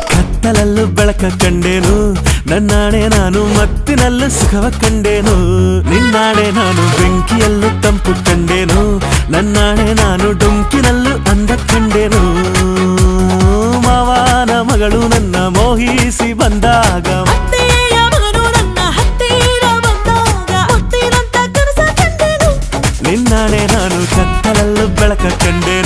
ಕತ್ತಲಲ್ಲೂ ಬೆಳಕ ಕಂಡೇನು ನನ್ನಾಣೆ ನಾನು ಮತ್ತಿನಲ್ಲೂ ಸುಖವ ಕಂಡೇನು ನಿನ್ನಾಣೆ ನಾನು ಬೆಂಕಿಯಲ್ಲೂ ತಂಪು ಕಂಡೇನು ನನ್ನಾಣೆ ನಾನು ಡೊಂಕಿನಲ್ಲೂ ಅಂದ ಕಂಡೇನು ಮಾವನ ಮಗಳು ನನ್ನ ಮೋಹಿಸಿ ಬಂದಾಗ ನಿನ್ನಾಣೆ ನಾನು ಕತ್ತಲಲ್ಲೂ ಬೆಳಕ ಕಂಡೇನು